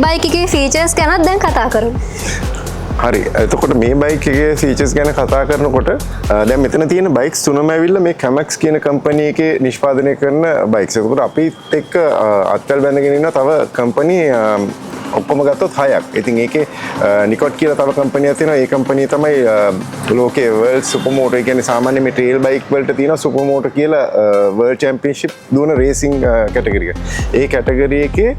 Bike එකේ features ගැනත් දැන් කතා කරමු. හරි. එතකොට මේ බයික් එකේ ෆීචර්ස් ගැන කතා කරනකොට දැන් මෙතන තියෙන බයික්ස් තුනම ඇවිල්ලා මේ Kamax කියන කම්පැනි එකේ නිෂ්පාදනය කරන බයික්ස්. ඒකට අපිත් එක්ක අත්වල බැඳගෙන ඉන්න තව කම්පැනි ඔක්කොම ගත්තොත් 6ක්. ඉතින් ඒකේ නිකොට් කියලා තව කම්පැනියක් තියෙනවා. ඒ කම්පැනිය තමයි ලෝකයේ වර්ල්ඩ් සුපර් මෝටර් කියන්නේ සාමාන්‍ය මේ ට්‍රේල් බයික් වලට තියෙන සුපර් මෝටර් කියලා වර්ල්ඩ් චැම්පියන්ෂිප් දුවන රේසිං කැටගරි එක. ඒ කැටගරි එකේ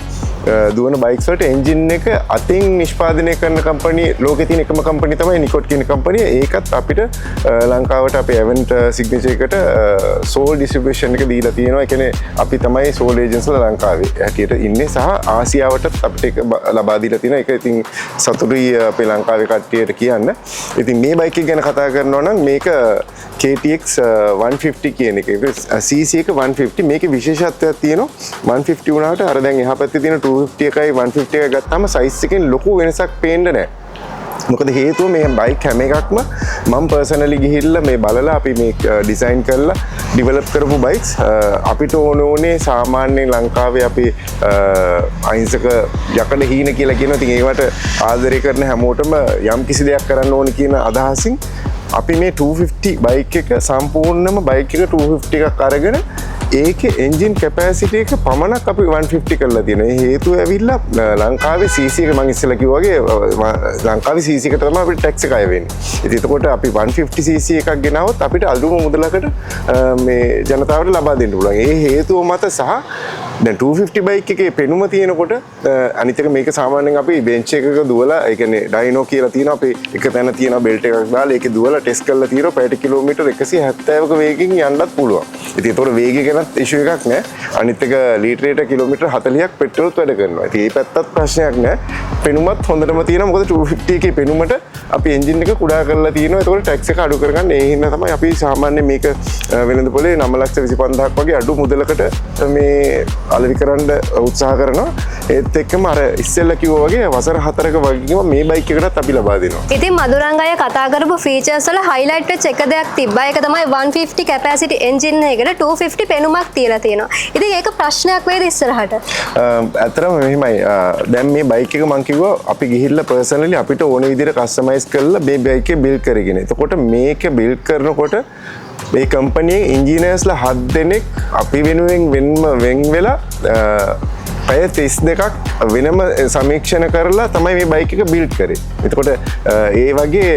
දුවන බයික්ස් වලට එන්ජින් එක අතින් නිෂ්පාදනය කරන කම්පැනි ලෝකේ තියෙන එකම කම්පැනි තමයි නිකොට් කියන කම්පැනිය. ඒකත් අපිට ලංකාවට අපේ එවන්ට් සිග්නේචර් එකට සෝල් ඩිස්ට්‍රිබියුෂන් එක දීලා තියෙනවා. ඒ කියන්නේ අපි තමයි සෝල් ඒජන්ස්ලා ලංකාවේ හැටියට ඉන්නේ සහ ආසියාවටත් අපිට ඒක ලබා දීලා තියෙනවා. ඒක ඉතින් සතුටුයි අපේ ලංකාවේ කට්ටියට කියන්න. ඉතින් මේ බයික් එක ගැන කතා කරනවා නම් මේක KTX 150 කියන එක. CC එක 150. මේකේ විශේෂත්වයක් තියෙනවා. 150 වුණාට අර දැන් එහා පැත්තේ තියෙන 250 එකයි 150 එකයි ගත්තාම සයිස් එකෙන් ලොකු වෙනසක් පේන්නේ නැහැ. මොකද හේතුව මේ බයික් හැම එකක්ම මම පර්සනලි ගිහිල්ලා මේ බලලා අපි මේ ඩිසයින් කරලා ඩිවෙලොප් කරපු බයික්ස් අපිට ඕනේ සාමාන්‍ය ලංකාවේ අපි අහිංසක යකඩ හීන කියලා කියනවා. ඉතින් ඒවට ආදරය කරන හැමෝටම යම් කිසි දෙයක් කරන්න ඕනේ කියන අදහසින් අපි මේ 250 බයික් එක සම්පූර්ණයෙන්ම බයික් එක 250 එකක් අරගෙන ඒකේ එන්ජින් කැපැසිටි එක පමණක් අපි 150 කරලා තියෙනවා. ඒ හේතුව ඇවිල්ලා ලංකාවේ CC එක මම ඉස්සෙල්ලා කිව්වා වගේ ලංකාවේ CC එකට තමයි අපිට ටැක්ස් එක අය වෙන්නේ. ඉතින් එතකොට අපි 150 CC එකක් ගෙනාවොත් අපිට අලුම මුදලකට මේ ජනතාවට ලබා දෙන්න පුළුවන්. ඒ හේතුව මත සහ දැන් 250 බයික් එකේ පෙනුම තියෙනකොට අනිත් එක මේක සාමාන්‍යයෙන් අපි බෙන්ච් එකක දුවලා ඒ කියන්නේ ඩයිනෝ කියලා තියෙනවා. අපි එක තැන තියෙන බෙල්ට් එකක් දාලා ඒකේ දුවලා ටෙස්ට් කරලා තියෙනවා. පැයට කිලෝමීටර් 170ක වේගකින් යන්නත් පුළුවන්. ඉතින් ඒතකොට වේගය ගැනත් ඉෂුව එකක් නෑ. අනිත් එක ලීටරයට කිලෝමීටර් 40ක් පෙට්‍රෝලත් වැඩ කරනවා. ඉතින් මේ පැත්තත් ප්‍රශ්නයක් නෑ. පෙනුමත් හොඳටම තියෙනවා. මොකද 250 එකේ පෙනුමට අපි එන්ජින් එක කුඩා කරලා තියෙනවා. ඒතකොට ටැක්ස් එක අඩු කරගන්න. ඒ හින්දා තමයි අපි සාමාන්‍ය මේක වෙළඳ පොලේ 9,25,000ක් වගේ අඩු මුදලකට මේ අලෙවි කරන්න උත්සාහ කරනවා. ඒත් එක්කම අර ඉස්සෙල්ලා කිව්වා වගේ වසර 4ක වගේම මේ බයික් එකටත් අපි ලබා දෙනවා. ඉතින් මදුරංග අය කතා කරපු ෆීචර්ස් වල හයිලයිට් වෙච්ච එක දෙයක් තිබ්බා. ඒක තමයි 150 කැපැසිටි එන්ජින් එකකට 250 පෙනුමක් තියලා තියෙනවා. ඉතින් ඒක ප්‍රශ්නයක් වේද ඉස්සරහට? ඇත්තටම මෙහෙමයි. දැන් මේ බයික් එක මම කිව්වා අපි ගිහිල්ලා පර්සනලි අපිට ඕන විදිහට කස්ටමයිස් කරලා මේ බයික් එක බිල්ඩ් කරගෙන. එතකොට මේක බිල්ඩ් කරනකොට මේ කම්පැනියේ ඉන්ජිනියර්ස්ලා 7 දෙනෙක් අපි වෙනුවෙන් වෙන් වෙලා පැය 32ක් වෙනම සමීක්ෂණ කරලා තමයි මේ බයික් එක බිල්ඩ් කරේ. එතකොට ඒ වගේ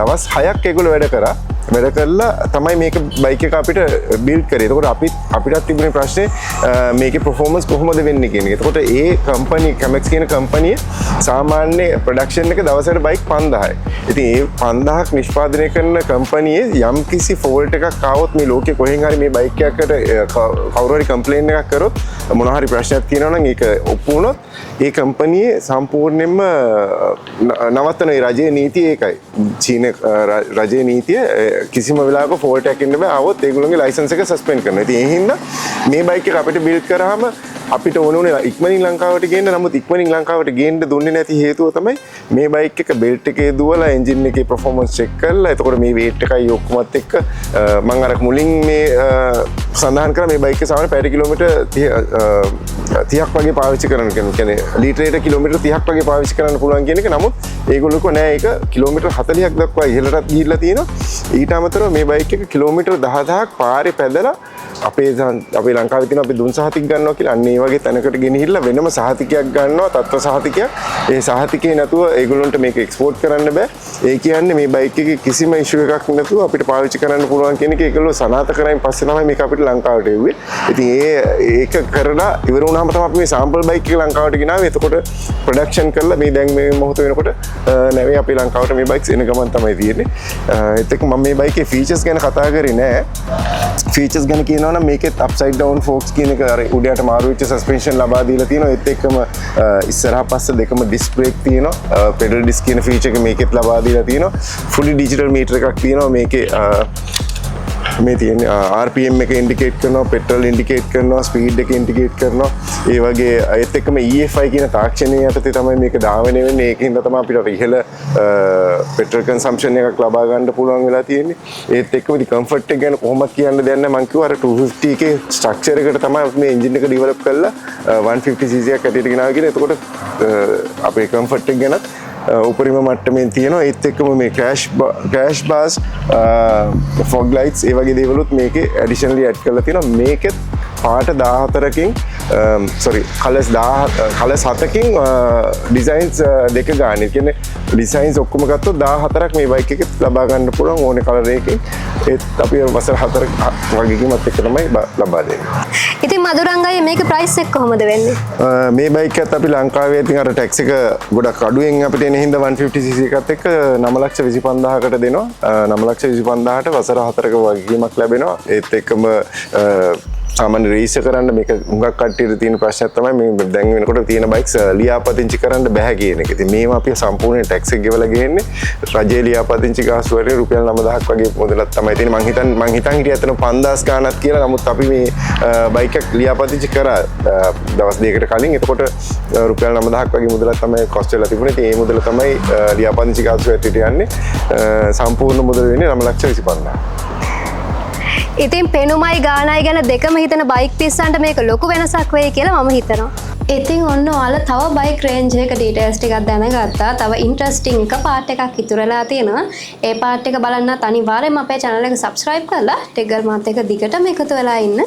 දවස් 6ක් ඒගොල්ලෝ වැඩ කරලා තමයි මේක බයික් එක අපිට බිල්ඩ් කරේ. එතකොට අපිටත් තිබුණේ ප්‍රශ්නේ මේකේ performance කොහොමද වෙන්නේ කියන එක. එතකොට ඒ කම්පැනි Kamax කියන කම්පැනිය සාමාන්‍ය ප්‍රොඩක්ෂන් එක දවසකට බයික් 5000යි. ඉතින් ඒ 5000ක් නිෂ්පාදනය කරන කම්පැනියේ යම් කිසි ෆෝල්ට් එකක් ආවොත් මේ ලෝකේ කොහෙන් හරි මේ බයික් එකකට කවුරු හරි කම්ප්ලේන් එකක් කරොත් මොනවා හරි ප්‍රශ්නයක් තියෙනවා නම් ඒක ඔප්පු වුණොත් ඒ කම්පැනියේ සම්පූර්ණයෙන්ම නවත්තන රජයේ නීතිය ඒකයි. චීන රජයේ නීතිය කිසිම වෙලාවක ෆෝල්ට් එකක් ඉන්න බෑ. ආවොත් ඒගොල්ලෝගේ ලයිසන්ස් එක සස්පෙන්ඩ් කරනවා. ඉතින් ඒ හින්දා මේ බයික් එක අපිට බිල්ඩ් කරාම අපිට ඕනේ ඉක්මනින් ලංකාවට ගේන්න. නමුත් ඉක්මනින් ලංකාවට ගේන්න දුන්නේ නැති හේතුව තමයි මේ බයික් එක බෙල්ට් එකේ දුවලා එන්ජින් එකේ performance check කරලා එතකොට මේ weight එකයි ඔක්කොමත් එක්ක මම අර මුලින් මේ සඳහන් කරා මේ බයික් එක සාමාන්‍ය පැයට කිලෝමීටර් 30ක් වගේ පාවිච්චි කරන්න කියන්නේ ලීටරයට කිලෝමීටර් 30ක් වගේ පාවිච්චි කරන්න පුළුවන් කියන එක. නමුත් ඒගොල්ලෝ කිව්වා නෑ ඒක කිලෝමීටර් 40ක් දක්වා ඉහළටත් ගිහිල්ලා තියෙනවා. ඊට අමතරව මේ බයික් එක කිලෝමීටර් 10000ක් පාරේ පැදලා අපේ ලංකාවේ තියෙන අපි දුන් සහතික ගන්නවා කියලා අන්න ඒ වගේ තැනකට ගෙනහිල්ලා වෙනම සහතිකයක් ගන්නවා තත්ත්ව සහතිකයක්. ඒ සහතිකේ නැතුව ඒගොල්ලන්ට මේක එක්ස්පෝර්ට් කරන්න බෑ. ඒ කියන්නේ මේ බයික් එකේ කිසිම ඉෂුව එකක් නැතුව අපිට පාවිච්චි කරන්න පුළුවන් කියන එක ඒගොල්ලෝ සනාථ කරයින් පස්සේ තමයි මේක අපිට ලංකාවට එව්වේ. ඉතින් ඒක කරලා ඉවර වුණාම තමයි අපි මේ සාම්පල් බයික් එක ලංකාවට ගෙනාවේ. එතකොට ප්‍රොඩක්ෂන් කරලා මේ දැන් මේ මොහොත වෙනකොට නැවේ අපි ලංකාවට මේ බයික්ස් එන ගමන් තමයි තියෙන්නේ. ඒත් එක්ක මම මේ බයිකේ ෆීචර්ස් ගැන කතා කරේ නෑ. ෆීචර්ස් ගැන කියනවා නම් මේකෙත් අප්සයිඩ් ඩවුන් ෆෝක්ස් කියන එක අර උඩයට මාරු වෙච්ච සස්පෙන්ෂන් ලබා දීලා තියෙනවා. ඒත් එක්කම ඉස්සරහා පස්ස දෙකම ඩිස්ක් බ්‍රේක් තියෙනවා. පෙඩල් ඩිස්ක් කියන ෆීචර් එක මේකෙත් ලබා දීලා තියෙනවා. ෆුලි ඩිජිටල් මීටර් එකක් තියෙනවා මේකේ. මේ තියෙන RPM එක ඉන්ඩිකේට් කරනවා, පෙට්‍රල් ඉන්ඩිකේට් කරනවා, ස්පීඩ් එක ඉන්ඩිකේට් කරනවා. ඒ වගේ ඒත් එක්කම EFI කියන තාක්ෂණය යටතේ තමයි මේක ධාවනය වෙන්නේ. ඒකින් තමයි අපිට ඉහළ පෙට්‍රල් කන්සම්ප්ෂන් එකක් ලබා ගන්න පුළුවන් වෙලා තියෙන්නේ. ඒත් එක්කම ඉතින් කම්ෆර්ට් එක ගැන කොහොමද කියන්න දෙයක් නැහැ. මම කිව්වා අර 250 එකේ ස්ට්‍රක්චර් එකට තමයි මේ එන්ජින් එක ඩෙවලොප් කරලා 150 cc එකක් ඇටියට ගෙනාවා කියලා. එතකොට අපේ කම්ෆර්ට් එක ගැනත් උපරිම මට්ටමින් තියෙනවා. ඒත් එක්කම මේ ක්‍රෑෂ් බාස් ෆොග් ලයිට්ස් ඒ වගේ දේවලුත් මේකේ ඇඩිෂනලි ඇඩ් කරලා තියෙනවා. මේකෙත් පාට 14කින් කලස් 7කින් ඩිසයින්ස් දෙක ගන්න. ඒ කියන්නේ ඩිසයින්ස් ඔක්කොම ගත්තොත් 14ක් මේ බයික් එකේ ලබා ගන්න පුළුවන් ඕනේ කලර් එකකින්. ඒත් අපි වසර 4 වගේකීමත් එක්ක තමයි ලබා දෙන්නේ. ඉතින් මදුරංගයි මේක ප්‍රයිස් එක කොහොමද වෙන්නේ? මේ බයික් එකත් අපි ලංකාවේ ඉතින් අර ටැක්ස් එක ගොඩක් අඩුවෙන් අපිට එන හින්දා 150 cc එකත් එක්ක 9,25,000කට දෙනවා. 9,25,000ට වසර 4ක වගකීමක් ලැබෙනවා. ඒත් එක්කම සාමාන්‍ය රේස් කරන්න මේක හුඟක් කට්ටියට තියෙන ප්‍රශ්නයක් තමයි මේ දැන් වෙනකොට තියෙන බයික්ස් ලියාපදිංචි කරන්න බෑ කියන එක. ඉතින් මේවා අපි සම්පූර්ණ ටැක්ස් එක ගෙවලා ගේන්නේ. රජයේ ලියාපදිංචි ගාස්තු වලට රුපියල් 9,000ක් වගේ මුදලක් තමයි තියෙන්නේ. මං හිතන් හිටියේ අතන 5,000 ගාණක් කියලා. නමුත් අපි මේ බයික් එක ලියාපදිංචි කරා දවස් දෙකකට කලින්. එතකොට රුපියල් 9,000ක් වගේ මුදලක් තමයි කොස්ට් වෙලා තිබුණේ. ඉතින් ඒ මුදල තමයි ලියාපදිංචි ගාස්තු වලට යන්නේ. සම්පූර්ණ මුදල වෙන්නේ 9,25,000. ඉතින් පෙනුමයි ගානයි ගැන දෙකම හිතන බයික් පිස්සන්ට මේක ලොකු වෙනසක් වෙයි කියලා මම හිතනවා. ඉතින් ඔන්න ඔයාලා තව බයික් රේන්ජ් එක ඩීටේල්ස් ටිකක් දැනගත්තා. තව ඉන්ටරෙස්ටිං එක පාර්ට් එකක් ඉතුරුලා තියෙනවා. ඒ පාර්ට් එක බලන්නත් අනිවාර්යෙන්ම අපේ channel එක subscribe කරලා ටෙගර් මාත් එක්ක දිගටම එකතු වෙලා ඉන්න.